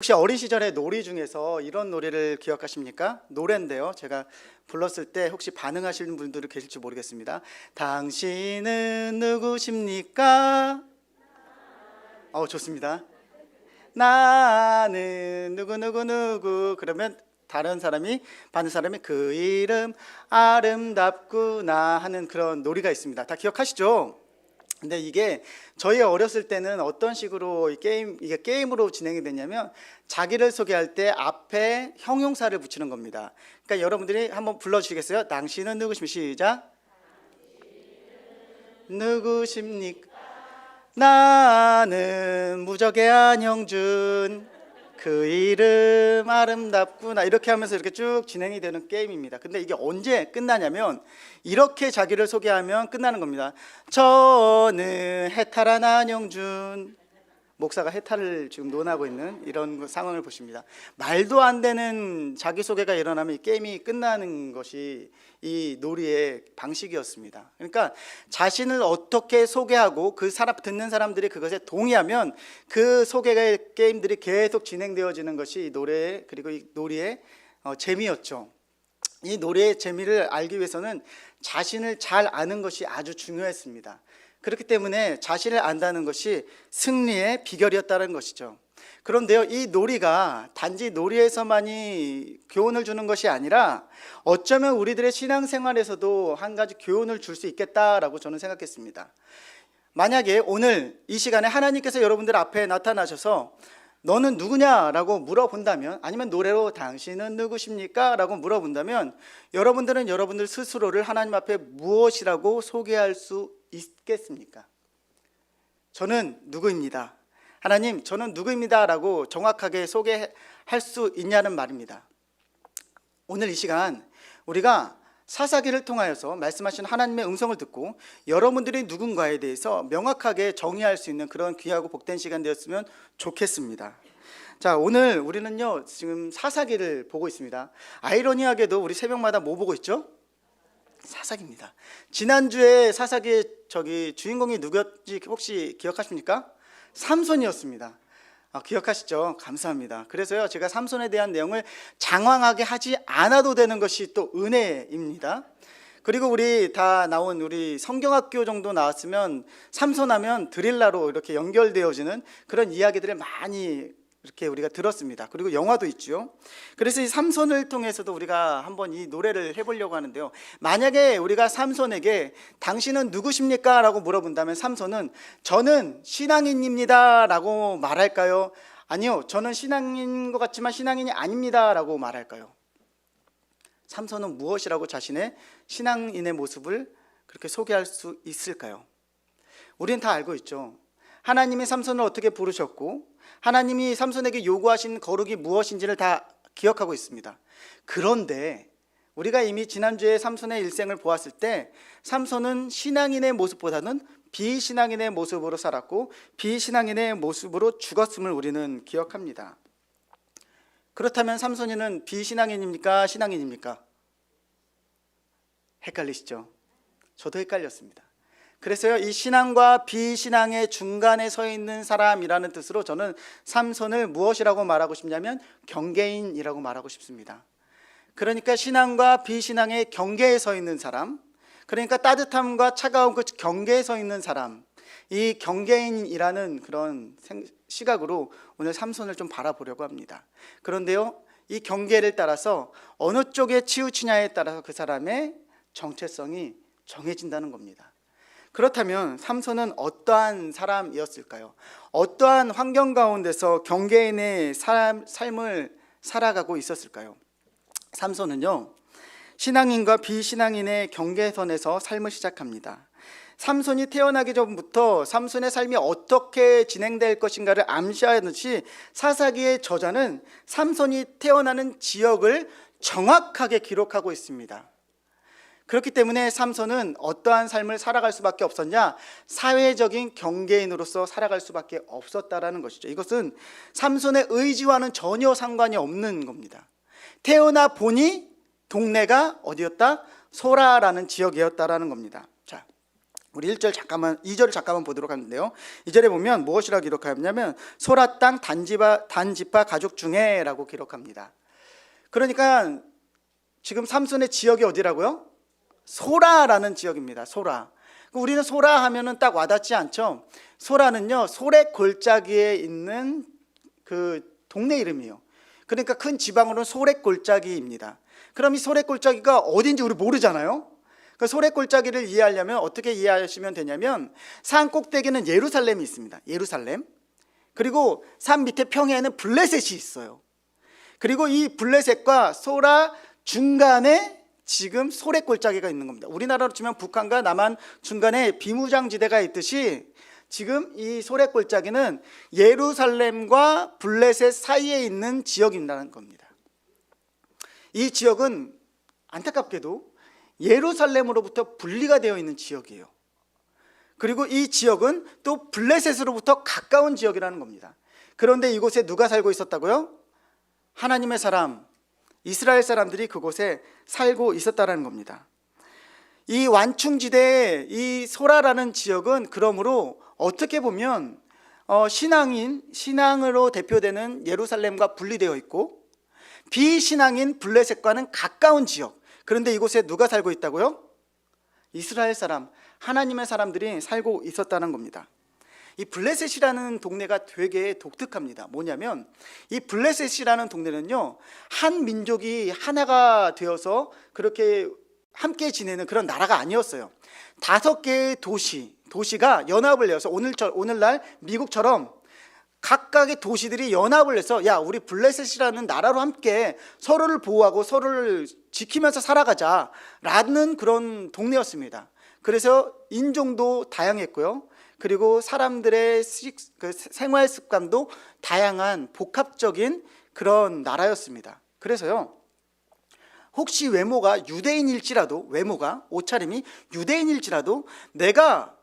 혹시 어린 시절의 놀이 중에서 이런 노래를 기억하십니까? 노래인데요. 제가 불렀을 때 혹시 반응하시는 분들이 계실지 모르겠습니다. 당신은 누구십니까? 좋습니다. 나는 누구 그러면 다른 사람이 받는 사람이 그 이름 아름답구나 하는 그런 놀이가 있습니다. 다 기억하시죠? 근데 이게 저희 어렸을 때는 어떤 식으로 이게 게임으로 진행이 됐냐면 자기를 소개할 때 앞에 형용사를 붙이는 겁니다. 그러니까 여러분들이 한번 불러주시겠어요? 당신은 누구십니까? 시작. 누구십니까? 나는 무적의 안영준. 그 이름 아름답구나. 이렇게 하면서 이렇게 쭉 진행이 되는 게임입니다. 근데 이게 언제 끝나냐면 이렇게 자기를 소개하면 끝나는 겁니다. 저는 해탈한 안영준. 목사가 해탈을 지금 논하고 있는 이런 상황을 보십니다. 말도 안 되는 자기소개가 일어나면 이 게임이 끝나는 것이 이 놀이의 방식이었습니다. 그러니까 자신을 어떻게 소개하고 그 사람 듣는 사람들이 그것에 동의하면 그 소개의 게임들이 계속 진행되어지는 것이 이 노래 그리고 이 놀이의 재미였죠. 이 노래의 재미를 알기 위해서는 자신을 잘 아는 것이 아주 중요했습니다. 그렇기 때문에 자신을 안다는 것이 승리의 비결이었다는 것이죠. 그런데요, 이 놀이가 단지 놀이에서만이 교훈을 주는 것이 아니라 어쩌면 우리들의 신앙생활에서도 한 가지 교훈을 줄 수 있겠다라고 저는 생각했습니다. 만약에 오늘 이 시간에 하나님께서 여러분들 앞에 나타나셔서 너는 누구냐라고 물어본다면, 아니면 노래로 당신은 누구십니까? 라고 물어본다면 여러분들은 여러분들 스스로를 하나님 앞에 무엇이라고 소개할 수 있겠습니까? 저는 누구입니다. 하나님, 저는 누구입니다 라고 정확하게 소개할 수 있냐는 말입니다. 오늘 이 시간 우리가 사사기를 통하여서 말씀하신 하나님의 음성을 듣고 여러분들이 누군가에 대해서 명확하게 정의할 수 있는 그런 귀하고 복된 시간 되었으면 좋겠습니다. 자, 오늘 우리는요 지금 사사기를 보고 있습니다. 아이러니하게도 우리 새벽마다 뭐 보고 있죠? 사사기입니다. 지난주에 사사기의 주인공이 누구였지 혹시 기억하십니까? 삼손이었습니다. 기억하시죠? 감사합니다. 그래서요 제가 삼손에 대한 내용을 장황하게 하지 않아도 되는 것이 또 은혜입니다. 그리고 우리 다 나온 우리 성경학교 정도 나왔으면 삼손하면 드릴라로 이렇게 연결되어지는 그런 이야기들을 많이 이렇게 우리가 들었습니다. 그리고 영화도 있죠. 그래서 이 삼손을 통해서도 우리가 한번 이 노래를 해보려고 하는데요. 만약에 우리가 삼손에게 당신은 누구십니까? 라고 물어본다면 삼손은 저는 신앙인입니다 라고 말할까요? 아니요, 저는 신앙인 것 같지만 신앙인이 아닙니다 라고 말할까요? 삼손은 무엇이라고 자신의 신앙인의 모습을 그렇게 소개할 수 있을까요? 우리는 다 알고 있죠. 하나님이 삼손을 어떻게 부르셨고 하나님이 삼손에게 요구하신 거룩이 무엇인지를 다 기억하고 있습니다. 그런데 우리가 이미 지난주에 삼손의 일생을 보았을 때 삼손은 신앙인의 모습보다는 비신앙인의 모습으로 살았고 비신앙인의 모습으로 죽었음을 우리는 기억합니다. 그렇다면 삼손이는 비신앙인입니까? 신앙인입니까? 헷갈리시죠? 저도 헷갈렸습니다. 그래서요 이 신앙과 비신앙의 중간에 서 있는 사람이라는 뜻으로 저는 삼손을 무엇이라고 말하고 싶냐면 경계인이라고 말하고 싶습니다. 그러니까 신앙과 비신앙의 경계에 서 있는 사람, 그러니까 따뜻함과 차가운 그 경계에 서 있는 사람, 이 경계인이라는 그런 시각으로 오늘 삼손을 좀 바라보려고 합니다. 그런데요 이 경계를 따라서 어느 쪽에 치우치냐에 따라서 그 사람의 정체성이 정해진다는 겁니다. 그렇다면 삼손은 어떠한 사람이었을까요? 어떠한 환경 가운데서 경계인의 삶을 살아가고 있었을까요? 삼손은요 신앙인과 비신앙인의 경계선에서 삶을 시작합니다. 삼손이 태어나기 전부터 삼손의 삶이 어떻게 진행될 것인가를 암시하듯이 사사기의 저자는 삼손이 태어나는 지역을 정확하게 기록하고 있습니다. 그렇기 때문에 삼손은 어떠한 삶을 살아갈 수밖에 없었냐? 사회적인 경계인으로서 살아갈 수밖에 없었다라는 것이죠. 이것은 삼손의 의지와는 전혀 상관이 없는 겁니다. 태어나 보니 동네가 어디였다? 소라라는 지역이었다라는 겁니다. 자, 우리 1절 잠깐만 2절을 잠깐만 보도록 하는데요. 2절에 보면 무엇이라고 기록하냐면 소라 땅 단지파 가족 중에라고 기록합니다. 그러니까 지금 삼손의 지역이 어디라고요? 소라라는 지역입니다. 소라. 우리는 소라 하면은 딱 와닿지 않죠. 소라는요 소래 골짜기에 있는 그 동네 이름이에요. 그러니까 큰 지방으로는 소래 골짜기입니다. 그럼 이 소래 골짜기가 어딘지 우리 모르잖아요. 그 소래 골짜기를 이해하려면 어떻게 이해하시면 되냐면 산 꼭대기는 예루살렘이 있습니다. 예루살렘. 그리고 산 밑에 평야에는 블레셋이 있어요. 그리고 이 블레셋과 소라 중간에 지금 소래 골짜기가 있는 겁니다. 우리나라로 치면 북한과 남한 중간에 비무장지대가 있듯이 지금 이 소래 골짜기는 예루살렘과 블레셋 사이에 있는 지역이라는 겁니다. 이 지역은 안타깝게도 예루살렘으로부터 분리가 되어 있는 지역이에요. 그리고 이 지역은 또 블레셋으로부터 가까운 지역이라는 겁니다. 그런데 이곳에 누가 살고 있었다고요? 하나님의 사람, 이스라엘 사람들이 그곳에 살고 있었다는 겁니다. 이 완충지대의 이 소라라는 지역은 그러므로 어떻게 보면 신앙으로 대표되는 예루살렘과 분리되어 있고 비신앙인 블레셋과는 가까운 지역. 그런데 이곳에 누가 살고 있다고요? 이스라엘 사람, 하나님의 사람들이 살고 있었다는 겁니다. 이 블레셋이라는 동네가 되게 독특합니다. 뭐냐면 이 블레셋이라는 동네는요 한 민족이 하나가 되어서 그렇게 함께 지내는 그런 나라가 아니었어요. 5개의 도시가 연합을 해서 오늘날 미국처럼 각각의 도시들이 연합을 해서 야 우리 블레셋이라는 나라로 함께 서로를 보호하고 서로를 지키면서 살아가자라는 그런 동네였습니다. 그래서 인종도 다양했고요. 그리고 사람들의 생활 습관도 다양한 복합적인 그런 나라였습니다. 그래서요 혹시 외모가 유대인일지라도 옷차림이 유대인일지라도 내가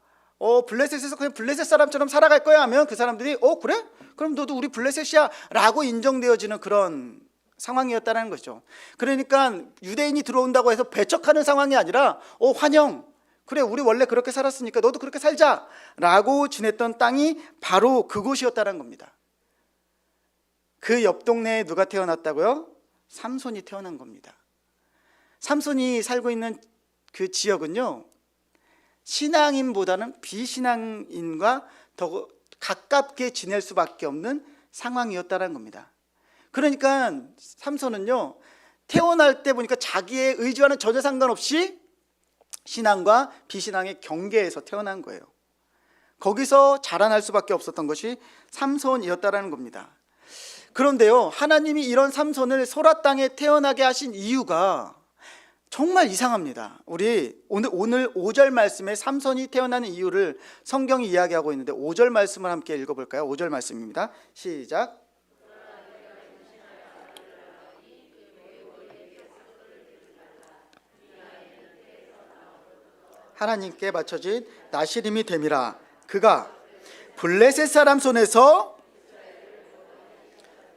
블레셋에서 그냥 블레셋 사람처럼 살아갈 거야 하면 그 사람들이 그래? 그럼 너도 우리 블레셋이야 라고 인정되어지는 그런 상황이었다는 거죠. 그러니까 유대인이 들어온다고 해서 배척하는 상황이 아니라 환영, 그래 우리 원래 그렇게 살았으니까 너도 그렇게 살자 라고 지냈던 땅이 바로 그곳이었다는 겁니다. 그 옆 동네에 누가 태어났다고요? 삼손이 태어난 겁니다. 삼손이 살고 있는 그 지역은요 신앙인보다는 비신앙인과 더 가깝게 지낼 수밖에 없는 상황이었다는 겁니다. 그러니까 삼손은요 태어날 때 보니까 자기의 의지와는 전혀 상관없이 신앙과 비신앙의 경계에서 태어난 거예요. 거기서 자라날 수밖에 없었던 것이 삼손이었다는 겁니다. 그런데요 하나님이 이런 삼손을 소라 땅에 태어나게 하신 이유가 정말 이상합니다. 우리 오늘 5절 말씀에 삼손이 태어나는 이유를 성경이 이야기하고 있는데 5절 말씀을 함께 읽어볼까요? 5절 말씀입니다. 시작. 하나님께 바쳐진 나시림이 됨이라. 그가 블레셋 사람 손에서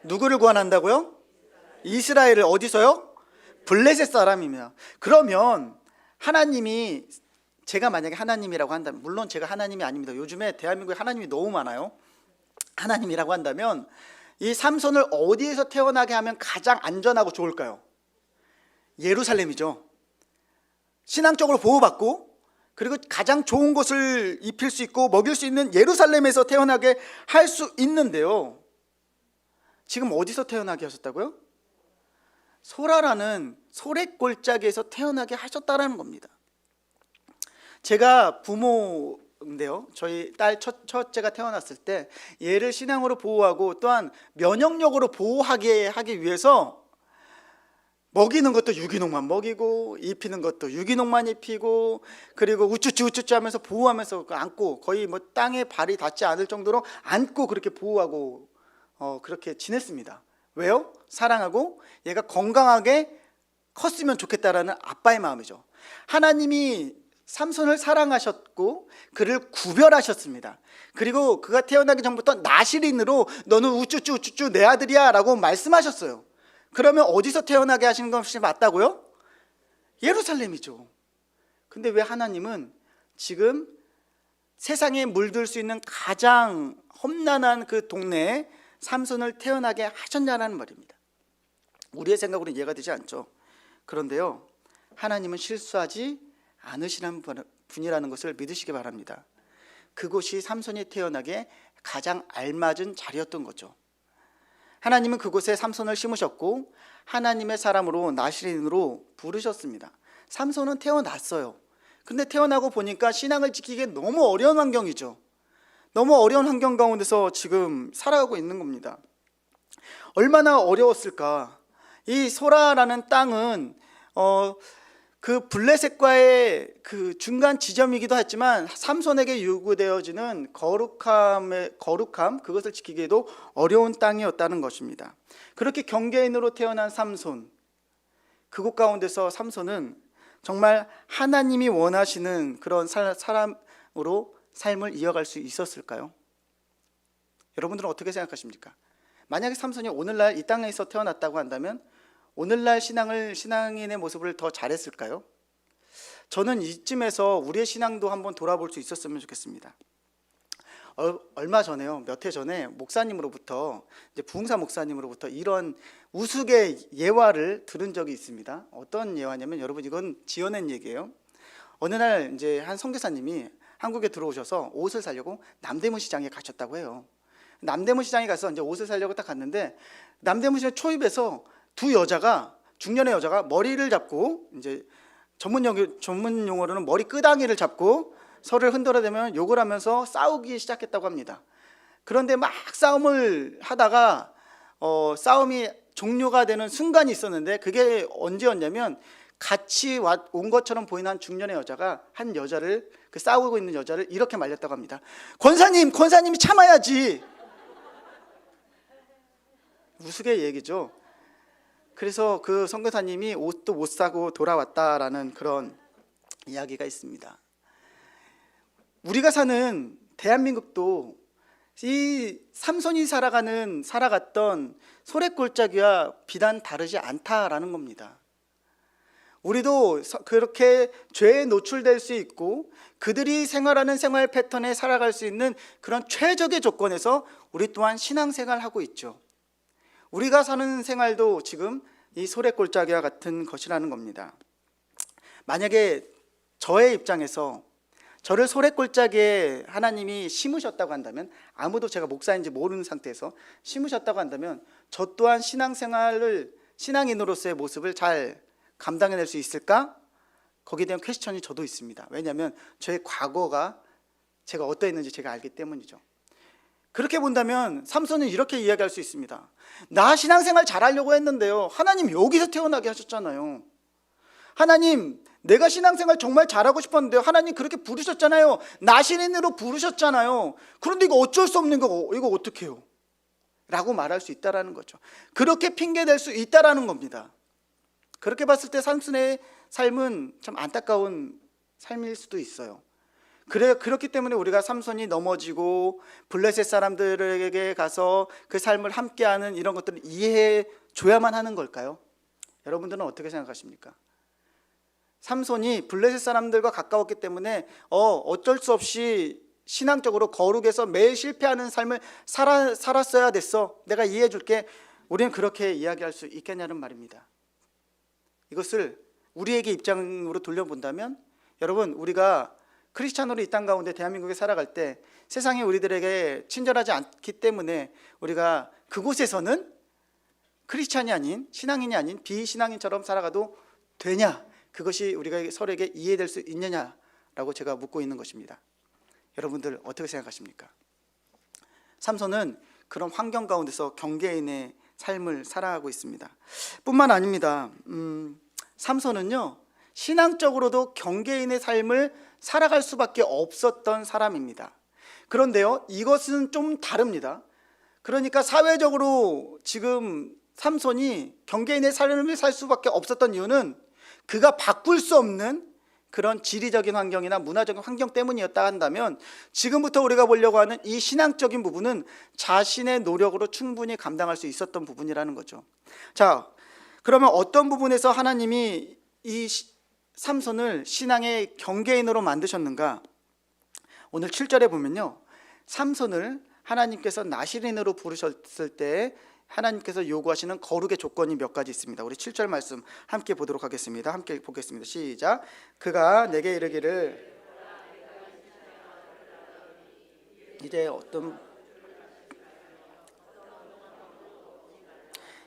누구를 구원한다고요? 이스라엘을 어디서요? 블레셋 사람이면. 그러면 하나님이, 제가 만약에 하나님이라고 한다면, 물론 제가 하나님이 아닙니다. 요즘에 대한민국에 하나님이 너무 많아요. 하나님이라고 한다면 이 삼손을 어디에서 태어나게 하면 가장 안전하고 좋을까요? 예루살렘이죠. 신앙적으로 보호받고 그리고 가장 좋은 것을 입힐 수 있고 먹일 수 있는 예루살렘에서 태어나게 할 수 있는데요 지금 어디서 태어나게 하셨다고요? 소라라는 소래골짜기에서 태어나게 하셨다는 겁니다. 제가 부모인데요 저희 딸 첫째가 태어났을 때 얘를 신앙으로 보호하고 또한 면역력으로 보호하게 하기 위해서 먹이는 것도 유기농만 먹이고 입히는 것도 유기농만 입히고 그리고 우쭈쭈 하면서 보호하면서 안고 거의 뭐 땅에 발이 닿지 않을 정도로 안고 그렇게 보호하고 그렇게 지냈습니다. 왜요? 사랑하고 얘가 건강하게 컸으면 좋겠다라는 아빠의 마음이죠. 하나님이 삼손을 사랑하셨고 그를 구별하셨습니다. 그리고 그가 태어나기 전부터 나시린으로 너는 우쭈쭈 내 아들이야 라고 말씀하셨어요. 그러면 어디서 태어나게 하시는 것이 맞다고요? 예루살렘이죠. 근데 왜 하나님은 지금 세상에 물들 수 있는 가장 험난한 그 동네에 삼손을 태어나게 하셨냐라는 말입니다. 우리의 생각으로는 이해가 되지 않죠. 그런데요, 하나님은 실수하지 않으시는 분이라는 것을 믿으시기 바랍니다. 그곳이 삼손이 태어나게 가장 알맞은 자리였던 거죠. 하나님은 그곳에 삼손을 심으셨고 하나님의 사람으로 나시린으로 부르셨습니다. 삼손은 태어났어요. 근데 태어나고 보니까 신앙을 지키기에 너무 어려운 환경이죠. 너무 어려운 환경 가운데서 지금 살아가고 있는 겁니다. 얼마나 어려웠을까. 이 소라라는 땅은 그 블레셋과의 그 중간 지점이기도 했지만 삼손에게 요구되어지는 거룩함 그것을 지키기에도 어려운 땅이었다는 것입니다. 그렇게 경계인으로 태어난 삼손, 그곳 가운데서 삼손은 정말 하나님이 원하시는 그런 사람으로 삶을 이어갈 수 있었을까요? 여러분들은 어떻게 생각하십니까? 만약에 삼손이 오늘날 이 땅에서 태어났다고 한다면 오늘날 신앙인의 모습을 더 잘했을까요? 저는 이쯤에서 우리의 신앙도 한번 돌아볼 수 있었으면 좋겠습니다. 얼마 전에요, 몇 해 전에 목사님으로부터, 이제 부흥사 목사님으로부터 이런 우스개 예화를 들은 적이 있습니다. 어떤 예화냐면, 여러분 이건 지어낸 얘기예요. 어느 날 이제 한 선교사님이 한국에 들어오셔서 옷을 사려고 남대문 시장에 가셨다고 해요. 남대문 시장에 가서 이제 옷을 사려고 딱 갔는데 남대문 시장 초입에서 두 여자가, 중년의 여자가 머리를 잡고, 이제 전문 용어로는 머리 끄당이를 잡고 서로를 흔들어대면 욕을 하면서 싸우기 시작했다고 합니다. 그런데 막 싸움을 하다가 싸움이 종료가 되는 순간이 있었는데, 그게 언제였냐면 같이 온 것처럼 보이는 한 중년의 여자가 한 여자를, 그 싸우고 있는 여자를 이렇게 말렸다고 합니다. 권사님이 참아야지. 우스개 얘기죠. 그래서 그 선교사님이 옷도 못 사고 돌아왔다라는 그런 이야기가 있습니다. 우리가 사는 대한민국도 이 삼손이 살아갔던 소래골짜기와 비단 다르지 않다라는 겁니다. 우리도 그렇게 죄에 노출될 수 있고 그들이 생활하는 생활 패턴에 살아갈 수 있는 그런 최적의 조건에서 우리 또한 신앙생활을 하고 있죠. 우리가 사는 생활도 지금 이 소래골짜기와 같은 것이라는 겁니다. 만약에 저의 입장에서 저를 소래골짜기에 하나님이 심으셨다고 한다면, 아무도 제가 목사인지 모르는 상태에서 심으셨다고 한다면 저 또한 신앙인으로서의 모습을 잘 감당해낼 수 있을까? 거기에 대한 퀘스천이 저도 있습니다. 왜냐하면 저의 과거가 제가 어떠했는지 제가 알기 때문이죠. 그렇게 본다면 삼손은 이렇게 이야기할 수 있습니다. 나 신앙생활 잘하려고 했는데요, 하나님 여기서 태어나게 하셨잖아요. 하나님, 내가 신앙생활 정말 잘하고 싶었는데요, 하나님 그렇게 부르셨잖아요. 나시린으로 부르셨잖아요. 그런데 이거 어쩔 수 없는 거, 이거 어떻게 해요? 라고 말할 수 있다라는 거죠. 그렇게 핑계댈 수 있다라는 겁니다. 그렇게 봤을 때 삼손의 삶은 참 안타까운 삶일 수도 있어요. 그렇기 때문에 우리가 삼손이 넘어지고 블레셋 사람들에게 가서 그 삶을 함께하는 이런 것들을 이해해 줘야만 하는 걸까요? 여러분들은 어떻게 생각하십니까? 삼손이 블레셋 사람들과 가까웠기 때문에 어쩔 수 없이 신앙적으로 거룩해서 매일 실패하는 삶을 살았어야 됐어, 내가 이해해 줄게, 우리는 그렇게 이야기할 수 있겠냐는 말입니다. 이것을 우리에게 입장으로 돌려본다면, 여러분, 우리가 크리스찬으로 이 땅 가운데 대한민국에 살아갈 때 세상이 우리들에게 친절하지 않기 때문에 우리가 그곳에서는 크리스찬이 아닌, 신앙인이 아닌 비신앙인처럼 살아가도 되냐, 그것이 우리가 서로에게 이해될 수 있느냐라고 제가 묻고 있는 것입니다. 여러분들 어떻게 생각하십니까? 삼손은 그런 환경 가운데서 경계인의 삶을 살아가고 있습니다. 뿐만 아닙니다. 삼손은요, 신앙적으로도 경계인의 삶을 살아갈 수밖에 없었던 사람입니다. 그런데요, 이것은 좀 다릅니다. 그러니까 사회적으로 지금 삼손이 경계인의 삶을 살 수밖에 없었던 이유는 그가 바꿀 수 없는 그런 지리적인 환경이나 문화적인 환경 때문이었다 한다면, 지금부터 우리가 보려고 하는 이 신앙적인 부분은 자신의 노력으로 충분히 감당할 수 있었던 부분이라는 거죠. 자, 그러면 어떤 부분에서 하나님이 이 삼손을 신앙의 경계인으로 만드셨는가? 오늘 7절에 보면요, 삼손을 하나님께서 나시린으로 부르셨을 때 하나님께서 요구하시는 거룩의 조건이 몇 가지 있습니다. 우리 7절 말씀 함께 보도록 하겠습니다. 함께 보겠습니다. 시작. 그가 내게 이르기를, 이제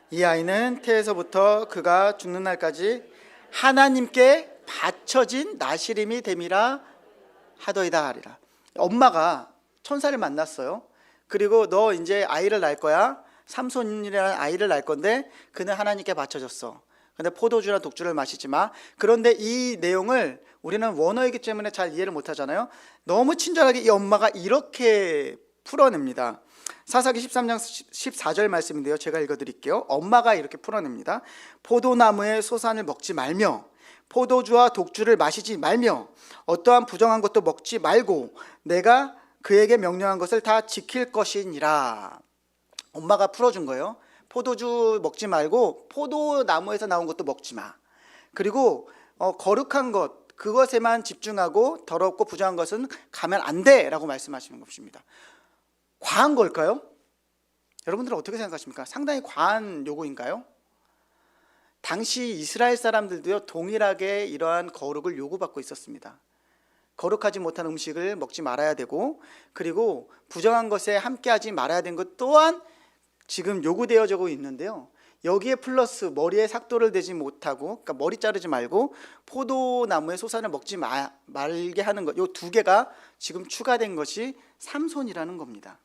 이 아이는 태에서부터 그가 죽는 날까지 하나님께 바쳐진 나시림이 됨이라 하더이다 하리라. 엄마가 천사를 만났어요. 그리고 너 이제 아이를 낳을 거야. 삼손이라는 아이를 낳을 건데 그는 하나님께 바쳐졌어. 근데 포도주나 독주를 마시지 마. 그런데 이 내용을 우리는 원어이기 때문에 잘 이해를 못 하잖아요. 너무 친절하게 이 엄마가 이렇게 풀어냅니다. 사사기 13장 14절 말씀인데요, 제가 읽어드릴게요. 엄마가 이렇게 풀어냅니다. 포도나무의 소산을 먹지 말며 포도주와 독주를 마시지 말며 어떠한 부정한 것도 먹지 말고 내가 그에게 명령한 것을 다 지킬 것이니라. 엄마가 풀어준 거예요. 포도주 먹지 말고 포도나무에서 나온 것도 먹지 마. 그리고 거룩한 것, 그것에만 집중하고 더럽고 부정한 것은 가면 안 돼 라고 말씀하시는 것입니다. 과한 걸까요? 여러분들은 어떻게 생각하십니까? 상당히 과한 요구인가요? 당시 이스라엘 사람들도요, 동일하게 이러한 거룩을 요구받고 있었습니다. 거룩하지 못한 음식을 먹지 말아야 되고, 그리고 부정한 것에 함께하지 말아야 되는 것 또한 지금 요구되어지고 있는데요, 여기에 플러스 머리에 삭도를 대지 못하고, 그러니까 머리 자르지 말고 포도나무의 소산을 먹지 말게 하는 것, 이 두 개가 지금 추가된 것이 삼손이라는 겁니다.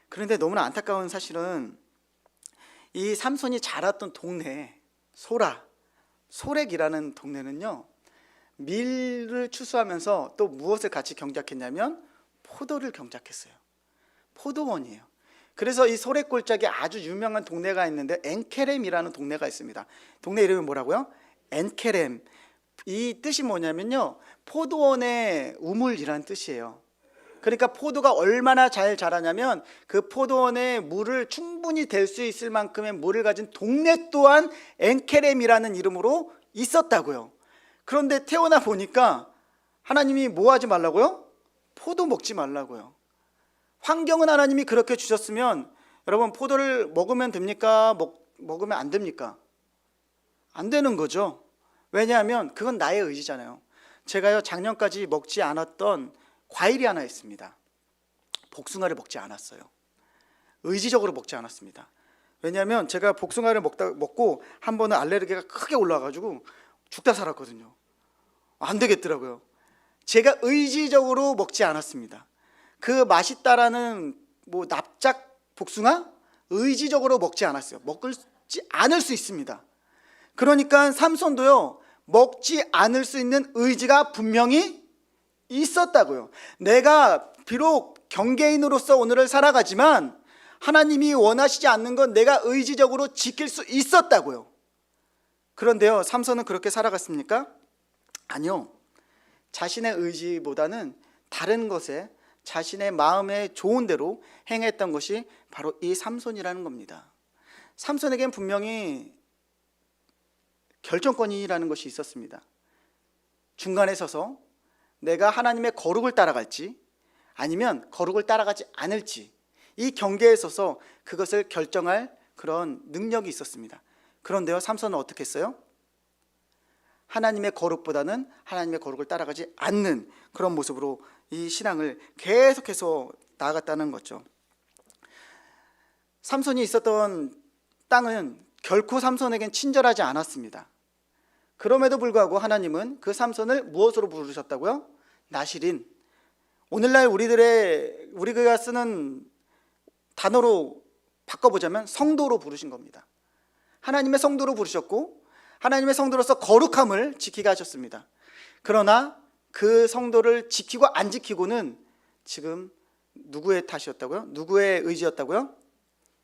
그런데 너무나 안타까운 사실은 이 삼손이 자랐던 동네, 소렉이라는 동네는요, 밀을 추수하면서 또 무엇을 같이 경작했냐면 포도를 경작했어요. 포도원이에요. 그래서 이 소렉 골짜기에 아주 유명한 동네가 있는데 엔케렘이라는 동네가 있습니다. 동네 이름이 뭐라고요? 엔케렘. 이 뜻이 뭐냐면요, 포도원의 우물이라는 뜻이에요. 그러니까 포도가 얼마나 잘 자라냐면 그 포도원에 물을 충분히 댈 수 있을 만큼의 물을 가진 동네 또한 엔케렘이라는 이름으로 있었다고요. 그런데 태어나 보니까 하나님이 뭐 하지 말라고요? 포도 먹지 말라고요. 환경은 하나님이 그렇게 주셨으면 여러분, 포도를 먹으면 됩니까? 먹으면 안 됩니까? 안 되는 거죠. 왜냐하면 그건 나의 의지잖아요. 제가요, 작년까지 먹지 않았던 과일이 하나 있습니다. 복숭아를 먹지 않았어요. 의지적으로 먹지 않았습니다. 왜냐하면 제가 복숭아를 먹고 한 번은 알레르기가 크게 올라와가지고 죽다 살았거든요. 안 되겠더라고요. 제가 의지적으로 먹지 않았습니다. 그 맛있다라는 납작 복숭아 의지적으로 먹지 않았어요. 먹지 않을 수 있습니다. 그러니까 삼손도요, 먹지 않을 수 있는 의지가 분명히 있었다고요. 내가 비록 경계인으로서 오늘을 살아가지만 하나님이 원하시지 않는 건 내가 의지적으로 지킬 수 있었다고요. 그런데요, 삼손은 그렇게 살아갔습니까? 아니요. 자신의 의지보다는 다른 것에 자신의 마음에 좋은 대로 행했던 것이 바로 이 삼손이라는 겁니다. 삼손에겐 분명히 결정권이라는 것이 있었습니다. 중간에 서서 내가 하나님의 거룩을 따라갈지 아니면 거룩을 따라가지 않을지, 이 경계에 서서 그것을 결정할 그런 능력이 있었습니다. 그런데요, 삼손은 어떻게 했어요? 하나님의 거룩보다는 하나님의 거룩을 따라가지 않는 그런 모습으로 이 신앙을 계속해서 나아갔다는 거죠. 삼손이 있었던 땅은 결코 삼손에겐 친절하지 않았습니다. 그럼에도 불구하고 하나님은 그 삼손을 무엇으로 부르셨다고요? 나시린. 오늘날 우리가 쓰는 단어로 바꿔보자면 성도로 부르신 겁니다. 하나님의 성도로 부르셨고 하나님의 성도로서 거룩함을 지키게 하셨습니다. 그러나 그 성도를 지키고 안 지키고는 지금 누구의 탓이었다고요? 누구의 의지였다고요?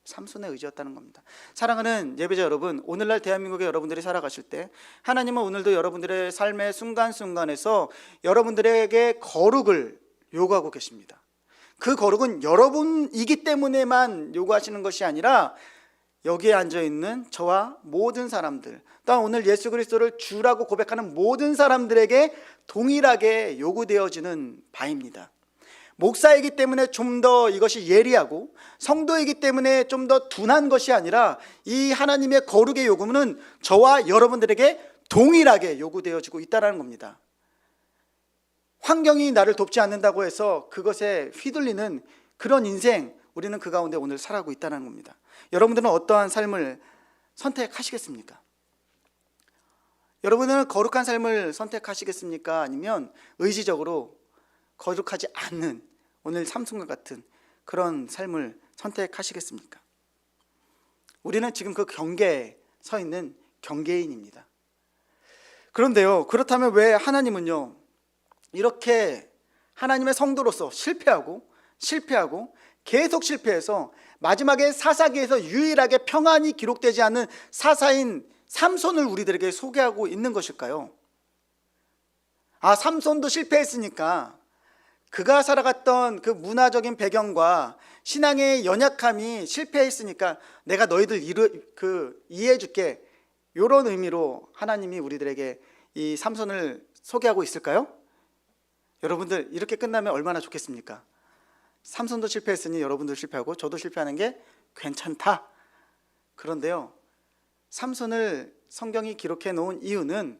삼손의 의지였다는 겁니다. 사랑하는 예배자 여러분, 오늘날 대한민국에 여러분들이 살아가실 때 하나님은 오늘도 여러분들의 삶의 순간순간에서 여러분들에게 거룩을 요구하고 계십니다. 그 거룩은 여러분이기 때문에만 요구하시는 것이 아니라 여기에 앉아있는 저와 모든 사람들, 또한 오늘 예수 그리스도를 주라고 고백하는 모든 사람들에게 동일하게 요구되어지는 바입니다. 목사이기 때문에 좀 더 이것이 예리하고 성도이기 때문에 좀 더 둔한 것이 아니라 이 하나님의 거룩의 요구는 저와 여러분들에게 동일하게 요구되어지고 있다는 겁니다. 환경이 나를 돕지 않는다고 해서 그것에 휘둘리는 그런 인생, 우리는 그 가운데 오늘 살아가고 있다는 겁니다. 여러분들은 어떠한 삶을 선택하시겠습니까? 여러분은 거룩한 삶을 선택하시겠습니까? 아니면 의지적으로 거룩하지 않는 오늘 삼손과 같은 그런 삶을 선택하시겠습니까? 우리는 지금 그 경계에 서 있는 경계인입니다. 그런데요, 그렇다면 왜 하나님은요 이렇게 하나님의 성도로서 실패하고 계속 실패해서 마지막에 사사기에서 유일하게 평안이 기록되지 않는 사사인 삼손을 우리들에게 소개하고 있는 것일까요? 삼손도 실패했으니까 그가 살아갔던 그 문화적인 배경과 신앙의 연약함이 실패했으니까 내가 너희들 이해해 줄게, 이런 의미로 하나님이 우리들에게 이 삼손을 소개하고 있을까요? 여러분들, 이렇게 끝나면 얼마나 좋겠습니까? 삼손도 실패했으니 여러분도 실패하고 저도 실패하는 게 괜찮다. 그런데요, 삼손을 성경이 기록해 놓은 이유는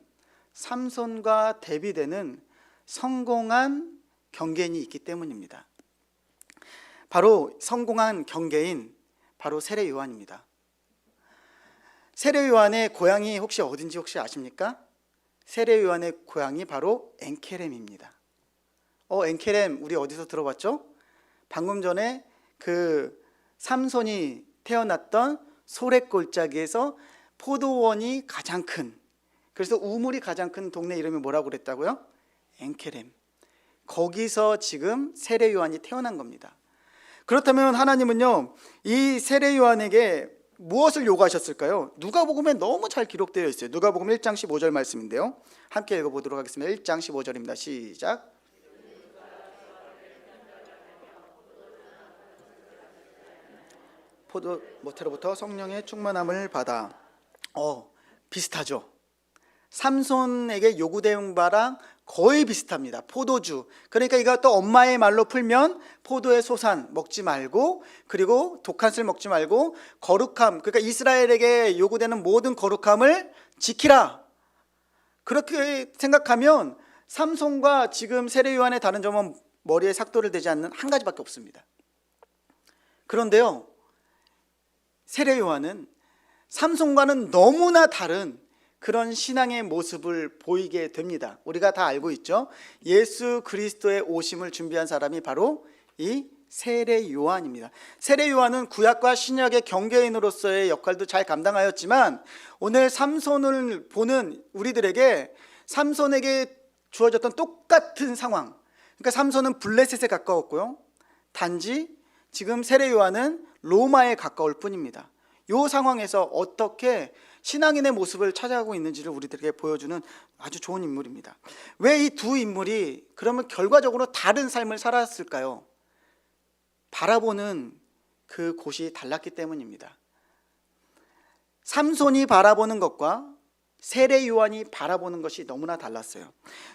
삼손과 대비되는 성공한 경계인이 있기 때문입니다. 바로 성공한 경계인, 바로 세례 요한입니다. 세례 요한의 고향이 혹시 어딘지 아십니까? 세례 요한의 고향이 바로 엔케렘입니다. 엔케렘 우리 어디서 들어봤죠? 방금 전에 그 삼손이 태어났던 소랫골짜기에서 포도원이 가장 큰, 그래서 우물이 가장 큰 동네 이름이 뭐라고 그랬다고요? 엔케렘. 거기서 지금 세례 요한이 태어난 겁니다. 그렇다면 하나님은요 이 세례 요한에게 무엇을 요구하셨을까요? 누가복음에 너무 잘 기록되어 있어요. 누가복음 1장 15절 말씀인데요, 함께 읽어보도록 하겠습니다. 1장 15절입니다. 시작. 포도 모태로부터 성령의 충만함을 받아. 비슷하죠. 삼손에게 요구된 바랑 거의 비슷합니다. 포도주. 그러니까 이것도 엄마의 말로 풀면 포도의 소산 먹지 말고, 그리고 독한 술 먹지 말고, 거룩함, 그러니까 이스라엘에게 요구되는 모든 거룩함을 지키라. 그렇게 생각하면 삼손과 지금 세례 요한의 다른 점은 머리에 삭도를 대지 않는 한 가지밖에 없습니다. 그런데요, 세례 요한은 삼손과는 너무나 다른 그런 신앙의 모습을 보이게 됩니다. 우리가 다 알고 있죠. 예수 그리스도의 오심을 준비한 사람이 바로 이 세례 요한입니다. 세례 요한은 구약과 신약의 경계인으로서의 역할도 잘 감당하였지만, 오늘 삼손을 보는 우리들에게 삼손에게 주어졌던 똑같은 상황, 그러니까 삼손은 블레셋에 가까웠고요, 단지 지금 세례 요한은 로마에 가까울 뿐입니다. 이 상황에서 어떻게 신앙인의 모습을 찾아가고 있는지를 우리들에게 보여주는 아주 좋은 인물입니다. 왜 이 두 인물이 그러면 결과적으로 다른 삶을 살았을까요? 바라보는 그 곳이 달랐기 때문입니다. 삼손이 바라보는 것과 세례 요한이 바라보는 것이 너무나 달랐어요.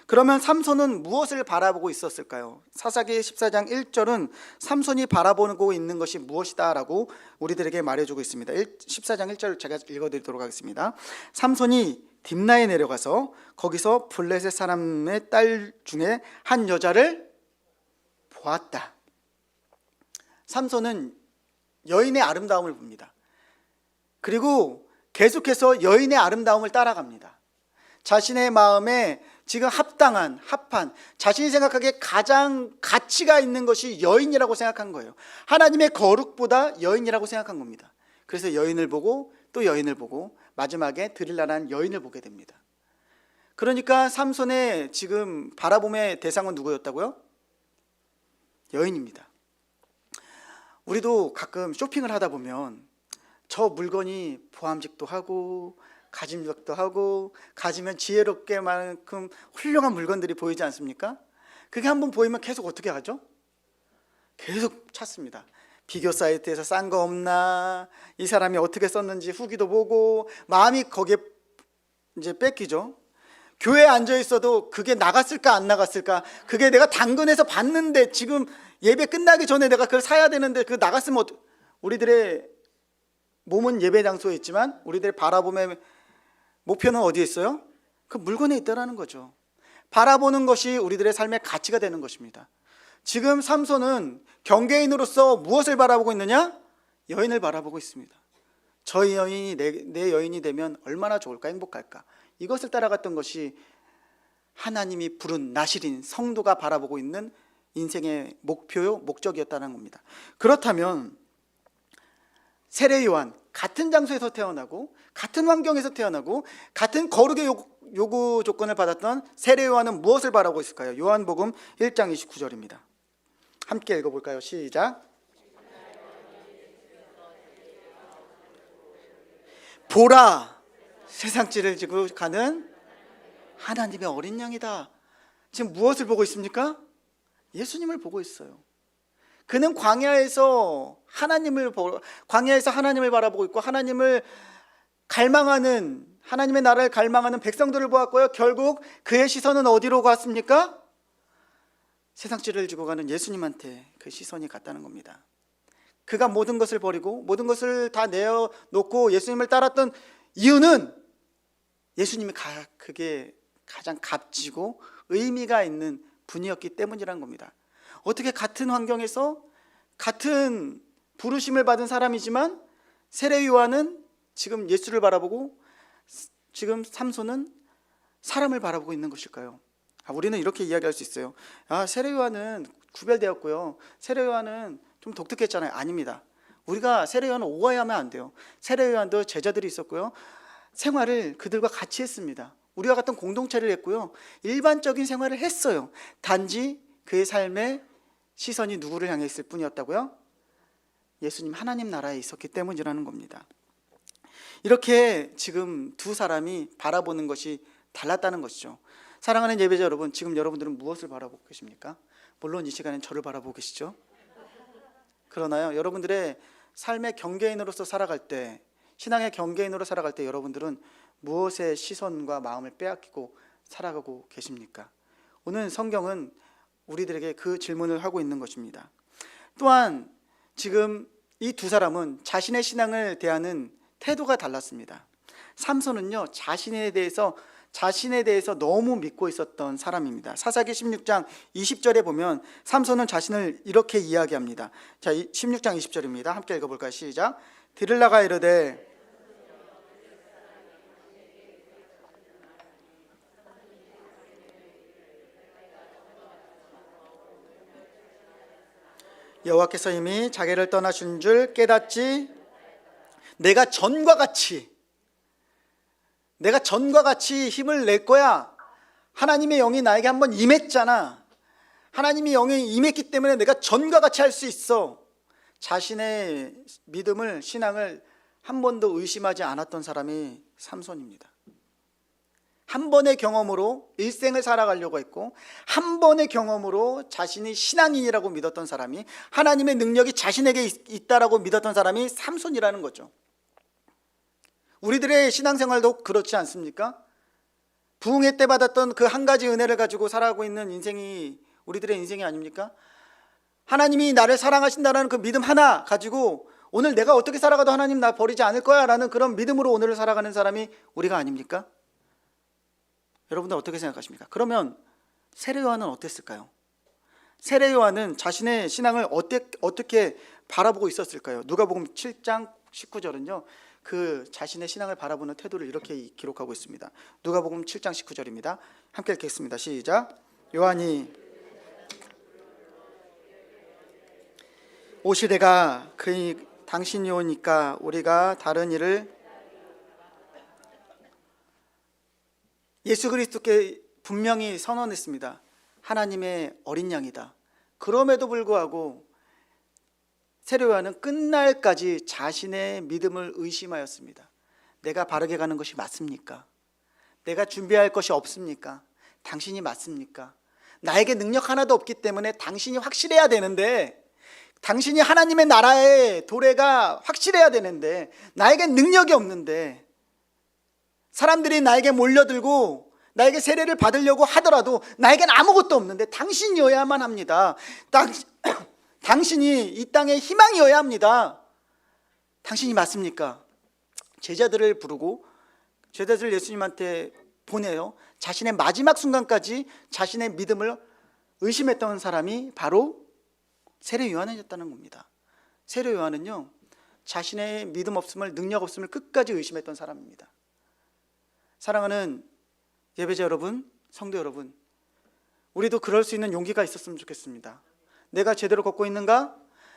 그러면 삼손은 무엇을 바라보고 있었을까요? 사사기 14장 1절은 삼손이 바라보고 있는 것이 무엇이다 라고 우리들에게 말해주고 있습니다. 14장 1절 제가 읽어드리도록 하겠습니다. 삼손이 딥나에 내려가서 거기서 블레셋 사람의 딸 중에 한 여자를 보았다. 삼손은 여인의 아름다움을 봅니다. 그리고 계속해서 여인의 아름다움을 따라갑니다. 자신의 마음에 지금 합한 자신이 생각하기에 가장 가치가 있는 것이 여인이라고 생각한 거예요. 하나님의 거룩보다 여인이라고 생각한 겁니다. 그래서 여인을 보고 또 여인을 보고 마지막에 드릴라라는 여인을 보게 됩니다. 그러니까 삼손의 지금 바라봄의 대상은 누구였다고요? 여인입니다. 우리도 가끔 쇼핑을 하다 보면 저 물건이 보암직도 하고 가짐작도 하고 가지면 지혜롭게 만큼 훌륭한 물건들이 보이지 않습니까? 그게 한번 보이면 계속 어떻게 하죠? 계속 찾습니다. 비교 사이트에서 싼 거 없나, 이 사람이 어떻게 썼는지 후기도 보고 마음이 거기에 이제 뺏기죠. 교회에 앉아 있어도 그게 나갔을까 안 나갔을까, 그게 내가 당근에서 봤는데 지금 예배 끝나기 전에 내가 그걸 사야 되는데 그 나갔으면 우리들의 몸은 예배 장소에 있지만 우리들의 바라봄의 목표는 어디에 있어요? 그 물건에 있다라는 거죠. 바라보는 것이 우리들의 삶의 가치가 되는 것입니다. 지금 삼손은 경계인으로서 무엇을 바라보고 있느냐? 여인을 바라보고 있습니다. 저 여인이 내 여인이 되면 얼마나 좋을까, 행복할까. 이것을 따라갔던 것이 하나님이 부른 나실인 성도가 바라보고 있는 인생의 목표요, 목적이었다는 겁니다. 그렇다면 세례 요한, 같은 장소에서 태어나고 같은 환경에서 태어나고 같은 거룩의 요구 조건을 받았던 세례 요한은 무엇을 바라고 있을까요? 요한복음 1장 29절입니다. 함께 읽어볼까요? 시작. 보라, 세상지를 지고 가는 하나님의 어린 양이다. 지금 무엇을 보고 있습니까? 예수님을 보고 있어요. 그는 광야에서 하나님을 바라보고 있고 하나님을 갈망하는, 하나님의 나라를 갈망하는 백성들을 보았고요. 결국 그의 시선은 어디로 갔습니까? 세상지를 지고 가는 예수님한테 그 시선이 갔다는 겁니다. 그가 모든 것을 버리고 모든 것을 다 내어놓고 예수님을 따랐던 이유는 예수님이 그게 가장 값지고 의미가 있는 분이었기 때문이란 겁니다. 어떻게 같은 환경에서 같은 부르심을 받은 사람이지만 세례 요한은 지금 예수를 바라보고 지금 삼손은 사람을 바라보고 있는 것일까요? 우리는 이렇게 이야기할 수 있어요. 세례 요한은 구별되었고요. 세례 요한은 좀 독특했잖아요. 아닙니다. 우리가 세례 요한을 오해하면 안 돼요. 세례 요한도 제자들이 있었고요. 생활을 그들과 같이 했습니다. 우리와 같은 공동체를 했고요. 일반적인 생활을 했어요. 단지 그의 삶의 시선이 누구를 향해 있을 뿐이었다고요? 예수님, 하나님 나라에 있었기 때문이라는 겁니다. 이렇게 지금 두 사람이 바라보는 것이 달랐다는 것이죠. 사랑하는 예배자 여러분, 지금 여러분들은 무엇을 바라보고 계십니까? 물론 이 시간엔 저를 바라보고 계시죠. 그러나요, 여러분들의 삶의 경계인으로서 살아갈 때, 신앙의 경계인으로 살아갈 때 여러분들은 무엇의 시선과 마음을 빼앗기고 살아가고 계십니까? 오늘 성경은 우리들에게 그 질문을 하고 있는 것입니다. 또한 지금 이 두 사람은 자신의 신앙을 대하는 태도가 달랐습니다. 삼손은요, 자신에 대해서 너무 믿고 있었던 사람입니다. 사사기 16장 20절에 보면 삼손은 자신을 이렇게 이야기합니다. 자, 16장 20절입니다. 함께 읽어볼까요? 시작. 디를라가 이르되 여호와께서 이미 자기를 떠나신 줄 깨닫지 내가 전과 같이 힘을 낼 거야. 하나님의 영이 나에게 한번 임했잖아. 하나님의 영이 임했기 때문에 내가 전과 같이 할 수 있어. 자신의 믿음을, 신앙을 한 번도 의심하지 않았던 사람이 삼손입니다. 한 번의 경험으로 일생을 살아가려고 했고, 한 번의 경험으로 자신이 신앙인이라고 믿었던 사람이, 하나님의 능력이 자신에게 있다라고 믿었던 사람이 삼손이라는 거죠. 우리들의 신앙생활도 그렇지 않습니까? 부흥회 때 받았던 그 한 가지 은혜를 가지고 살아가고 있는 인생이 우리들의 인생이 아닙니까? 하나님이 나를 사랑하신다는 그 믿음 하나 가지고 오늘 내가 어떻게 살아가도 하나님 나 버리지 않을 거야 라는 그런 믿음으로 오늘을 살아가는 사람이 우리가 아닙니까? 여러분들 어떻게 생각하십니까? 그러면 세례 요한은 어땠을까요? 세례 요한은 자신의 신앙을 어떻게 바라보고 있었을까요? 누가복음 7장 19절은요, 그 자신의 신앙을 바라보는 태도를 이렇게 기록하고 있습니다. 누가복음 7장 19절입니다. 함께 읽겠습니다. 시작. 요한이 오시되가 당신이 오니까 우리가 다른 일을 예수 그리스도께 분명히 선언했습니다. 하나님의 어린 양이다. 그럼에도 불구하고 세례 요한은 끝날까지 자신의 믿음을 의심하였습니다. 내가 바르게 가는 것이 맞습니까? 내가 준비할 것이 없습니까? 당신이 맞습니까? 나에게 능력 하나도 없기 때문에 당신이 확실해야 되는데, 당신이 하나님의 나라의 도래가 확실해야 되는데 나에겐 능력이 없는데, 사람들이 나에게 몰려들고 나에게 세례를 받으려고 하더라도 나에겐 아무것도 없는데 당신이어야만 합니다. 당신이 이 땅의 희망이어야 합니다. 당신이 맞습니까? 제자들을 부르고 제자들 예수님한테 보내요. 자신의 마지막 순간까지 자신의 믿음을 의심했던 사람이 바로 세례 요한이었다는 겁니다. 세례 요한은요, 자신의 믿음 없음을, 능력 없음을 끝까지 의심했던 사람입니다. 사랑하는 예배자 여러분, 성도 여러분, 우리도 그럴 수 있는 용기가 있었으면 좋겠습니다. 내가 제대로 걷고 있는가?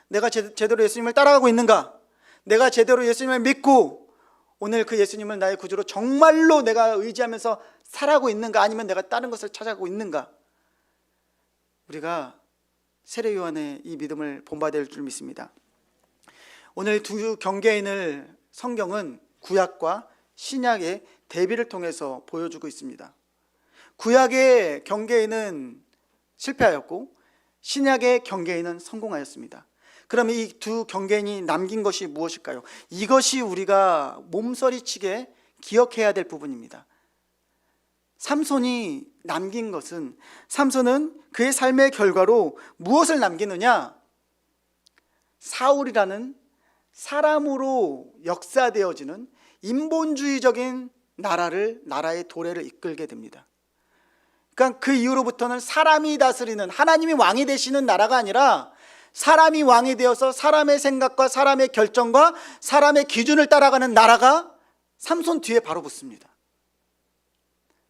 내가 제대로 예수님을 따라가고 있는가? 내가 제대로 예수님을 믿고 오늘 그 예수님을 나의 구주로 정말로 내가 의지하면서 살아가고 있는가? 아니면 내가 다른 것을 찾아가고 있는가? 우리가 세례 요한의 이 믿음을 본받아야 할 줄 믿습니다. 오늘 두 경계인을 성경은 구약과 신약의 대비를 통해서 보여주고 있습니다. 구약의 경계인은 실패하였고 신약의 경계인은 성공하였습니다. 그럼 이 두 경계인이 남긴 것이 무엇일까요? 이것이 우리가 몸서리치게 기억해야 될 부분입니다. 삼손이 남긴 것은, 삼손은 그의 삶의 결과로 무엇을 남기느냐? 사울이라는 사람으로 역사되어지는 인본주의적인 나라의 도래를 이끌게 됩니다. 그러니까 그 이후로부터는 사람이 다스리는, 하나님이 왕이 되시는 나라가 아니라 사람이 왕이 되어서 사람의 생각과 사람의 결정과 사람의 기준을 따라가는 나라가 삼손 뒤에 바로 붙습니다.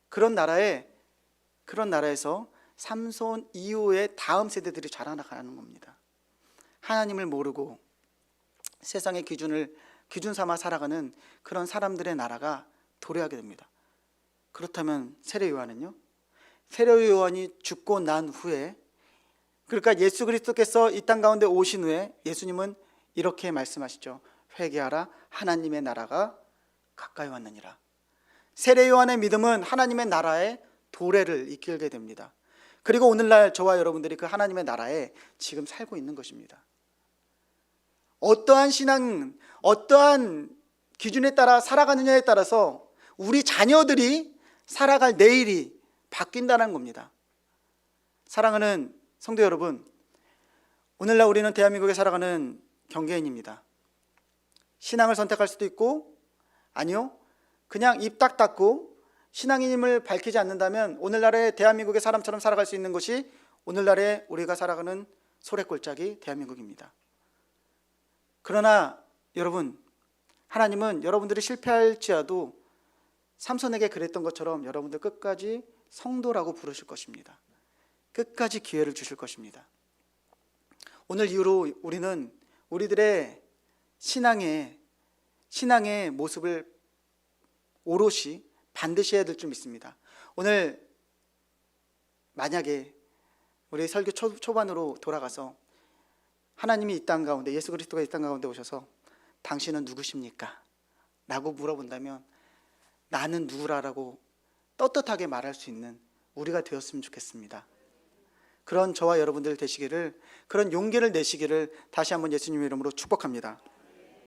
그런 나라에서 삼손 이후에 다음 세대들이 자라나가는 겁니다. 하나님을 모르고 세상의 기준 삼아 살아가는 그런 사람들의 나라가 도래하게 됩니다. 그렇다면 세례 요한은요? 세례 요한이 죽고 난 후에, 그러니까 예수 그리스도께서 이 땅 가운데 오신 후에 예수님은 이렇게 말씀하시죠. 회개하라, 하나님의 나라가 가까이 왔느니라. 세례 요한의 믿음은 하나님의 나라의 도래를 이끌게 됩니다. 그리고 오늘날 저와 여러분들이 그 하나님의 나라에 지금 살고 있는 것입니다. 어떠한 신앙, 어떠한 기준에 따라 살아가느냐에 따라서 우리 자녀들이 살아갈 내일이 바뀐다는 겁니다. 사랑하는 성도 여러분, 오늘날 우리는 대한민국에 살아가는 경계인입니다. 신앙을 선택할 수도 있고, 아니요, 그냥 입 딱 닫고 신앙인임을 밝히지 않는다면 오늘날의 대한민국의 사람처럼 살아갈 수 있는 것이 오늘날의 우리가 살아가는 소래골짜기 대한민국입니다. 그러나 여러분, 하나님은 여러분들이 실패할지라도 삼손에게 그랬던 것처럼 여러분들 끝까지 성도라고 부르실 것입니다. 끝까지 기회를 주실 것입니다. 오늘 이후로 우리는 우리들의 신앙의 모습을 오롯이 반드시 해야 될 줄 믿습니다. 오늘 만약에 우리 설교 초반으로 돌아가서 하나님이 이 땅 가운데, 예수 그리스도가 이 땅 가운데 오셔서 당신은 누구십니까? 라고 물어본다면 나는 누구라라고 떳떳하게 말할 수 있는 우리가 되었으면 좋겠습니다. 그런 저와 여러분들 되시기를, 그런 용기를 내시기를 다시 한번 예수님의 이름으로 축복합니다.